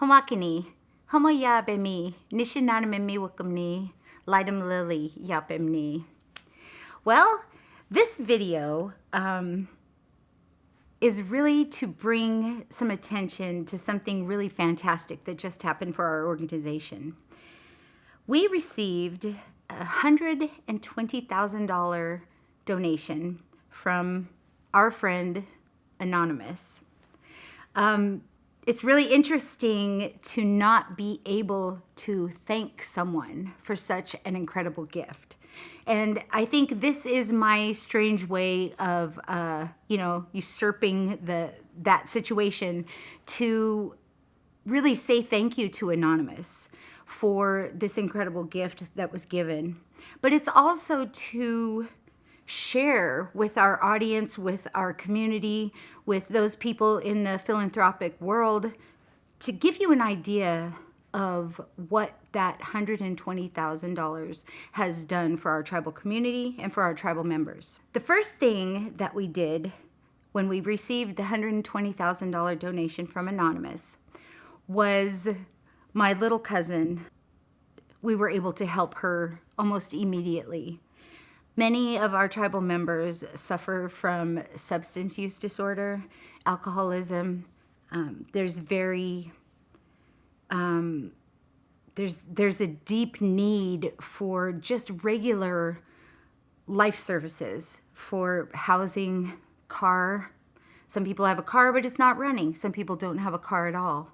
Hamakini, Homoyabemi, Nishinanamemi Wakamni, Lidam Lily Yapemni. Well, this video is really to bring some attention to something really fantastic that just happened for our organization. We received a $120,000 donation from our friend Anonymous. It's really interesting to not be able to thank someone for such an incredible gift. And I think this is my strange way of, usurping that situation to really say thank you to Anonymous for this incredible gift that was given. But it's also to share with our audience, with our community, with those people in the philanthropic world, to give you an idea of what that $120,000 has done for our tribal community and for our tribal members. The first thing that we did when we received the $120,000 donation from Anonymous was my little cousin. We were able to help her almost immediately. Many of our tribal members suffer from substance use disorder, alcoholism. There's a deep need for just regular life services, for housing, car. Some people have a car, but it's not running. Some people don't have a car at all.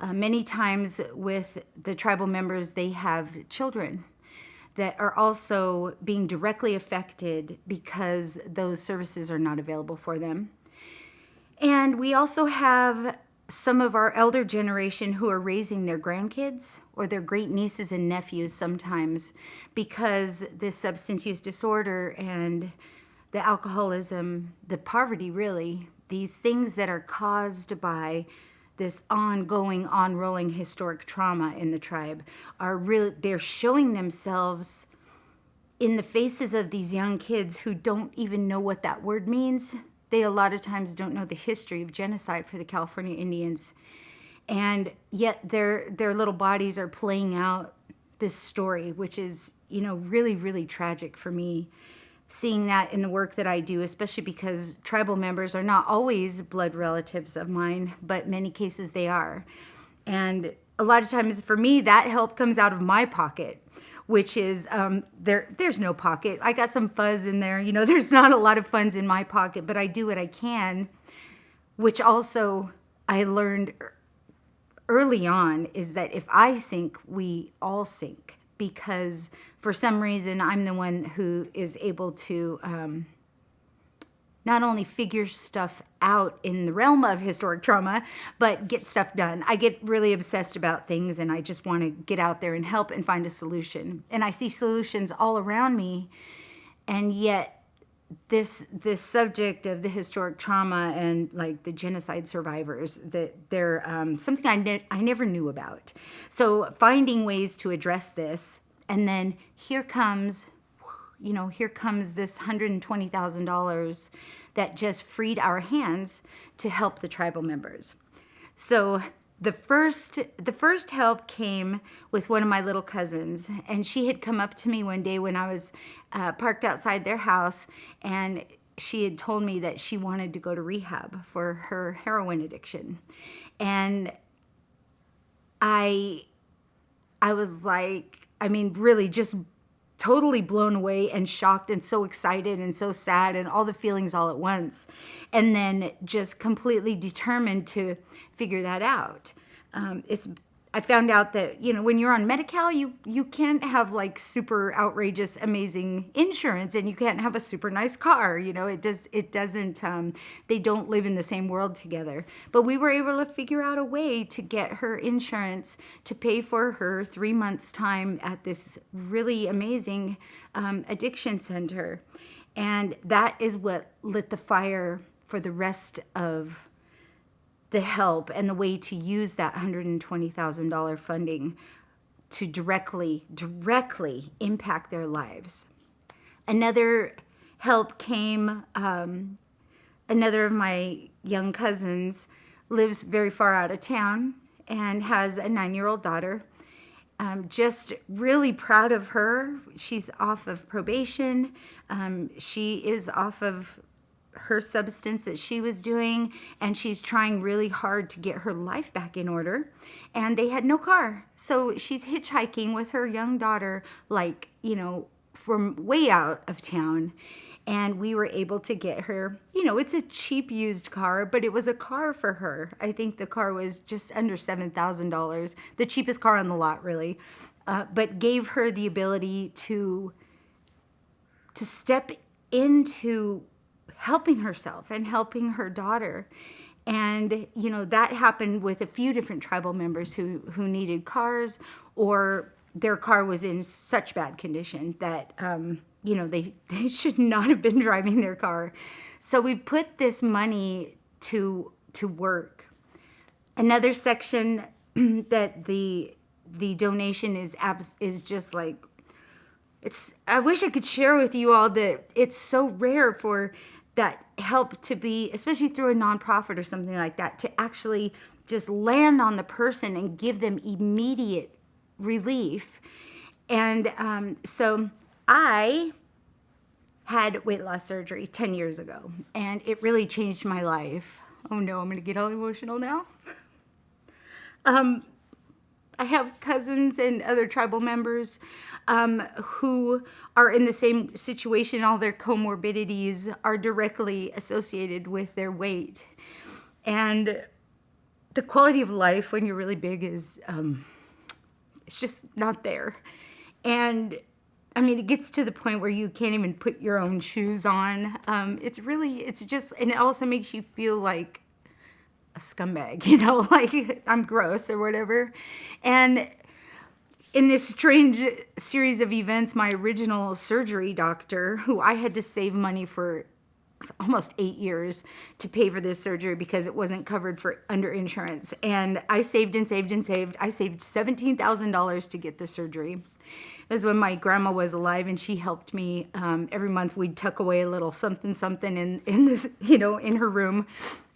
Many times with the tribal members, they have children that are also being directly affected because those services are not available for them. And we also have some of our elder generation who are raising their grandkids or their great nieces and nephews sometimes, because this substance use disorder and the alcoholism, the poverty really, these things that are caused by this ongoing, on-rolling historic trauma in the tribe are really, they're showing themselves in the faces of these young kids who don't even know what that word means. They a lot of times don't know the history of genocide for the California Indians. And yet their little bodies are playing out this story, which is, really, really tragic for me, seeing that in the work that I do, especially because tribal members are not always blood relatives of mine, but many cases they are. And a lot of times for me, that help comes out of my pocket, which is, there's no pocket. I got some fuzz in there. There's not a lot of funds in my pocket, but I do what I can, which also I learned early on is that if I sink, we all sink. Because for some reason, I'm the one who is able to not only figure stuff out in the realm of historic trauma, but get stuff done. I get really obsessed about things and I just want to get out there and help and find a solution. And I see solutions all around me, and yet this subject of the historic trauma and like the genocide survivors, that they're something I never knew about. So finding ways to address this, and then here comes this $120,000 that just freed our hands to help the tribal members. So the first help came with one of my little cousins, and she had come up to me one day when I was parked outside their house, and she had told me that she wanted to go to rehab for her heroin addiction. And I was like, really just totally blown away and shocked and so excited and so sad and all the feelings all at once. And then just completely determined to figure that out. I found out that, when you're on Medi-Cal, you can't have like super outrageous, amazing insurance, and you can't have a super nice car. It doesn't, they don't live in the same world together. But we were able to figure out a way to get her insurance to pay for her 3 months' time at this really amazing addiction center. And that is what lit the fire for the rest of the help and the way to use that $120,000 funding to directly impact their lives. Another help came, another of my young cousins lives very far out of town, and has a 9-year-old daughter. Just really proud of her. She's off of probation. She is off of her substance that she was doing, and she's trying really hard to get her life back in order. And they had no car. So she's hitchhiking with her young daughter, like, from way out of town. And we were able to get her, it's a cheap used car, but it was a car for her. I think the car was just under $7,000, the cheapest car on the lot, really, but gave her the ability to step into helping herself and helping her daughter. And, that happened with a few different tribal members who needed cars, or their car was in such bad condition that, they should not have been driving their car. So we put this money to work. Another section that the donation is just like, I wish I could share with you all that it's so rare for that help to be, especially through a nonprofit or something like that, to actually just land on the person and give them immediate relief. And so I had weight loss surgery 10 years ago, and it really changed my life. Oh no, I'm gonna get all emotional now. I have cousins and other tribal members who are in the same situation. All their comorbidities are directly associated with their weight. And the quality of life when you're really big is, it's just not there. And I mean, it gets to the point where you can't even put your own shoes on. It's just, and it also makes you feel like a scumbag, like I'm gross or whatever. And in this strange series of events, my original surgery doctor, who I had to save money for almost 8 years to pay for this surgery because it wasn't covered for under insurance. And I saved and saved and saved. I saved $17,000 to get the surgery. It was when my grandma was alive, and she helped me. Every month we'd tuck away a little something in this, in her room,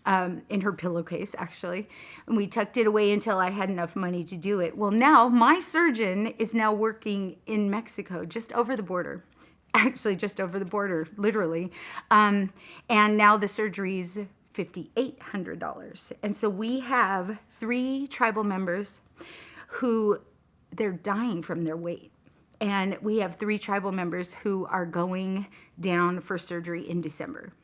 in her pillowcase, actually. And we tucked it away until I had enough money to do it. Well, now my surgeon is now working in Mexico, just over the border. Actually, just over the border, literally. And now the surgery's $5,800. And so we have 3 tribal members who they're dying from their weight. And we have 3 tribal members who are going down for surgery in December.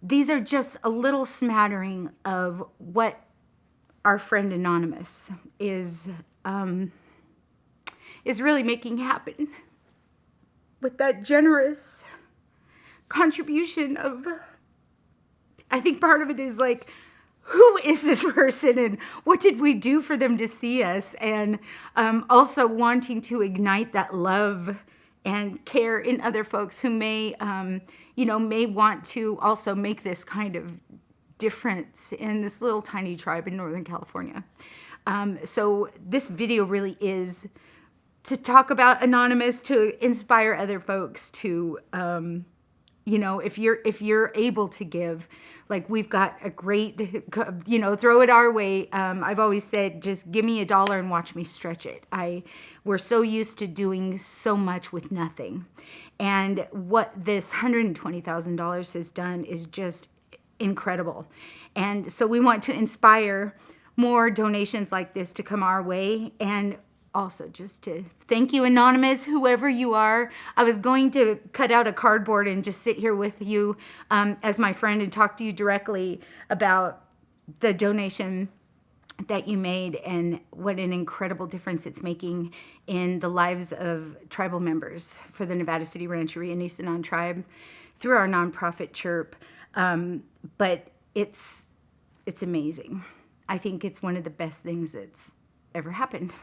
These are just a little smattering of what our friend Anonymous is really making happen with that generous contribution of, I think part of it is like, who is this person and what did we do for them to see us? And also wanting to ignite that love and care in other folks who may want to also make this kind of difference in this little tiny tribe in Northern California. So this video really is to talk about Anonymous, to inspire other folks to, if you're able to give, like we've got a great, throw it our way. I've always said, just give me $1 and watch me stretch it. We're so used to doing so much with nothing. And what this $120,000 has done is just incredible. And so we want to inspire more donations like this to come our way. And also just to thank you, Anonymous, whoever you are. I was going to cut out a cardboard and just sit here with you as my friend and talk to you directly about the donation that you made and what an incredible difference it's making in the lives of tribal members for the Nevada City Rancheria and Nisenan tribe through our nonprofit CHIRP. But it's amazing. I think it's one of the best things that's ever happened.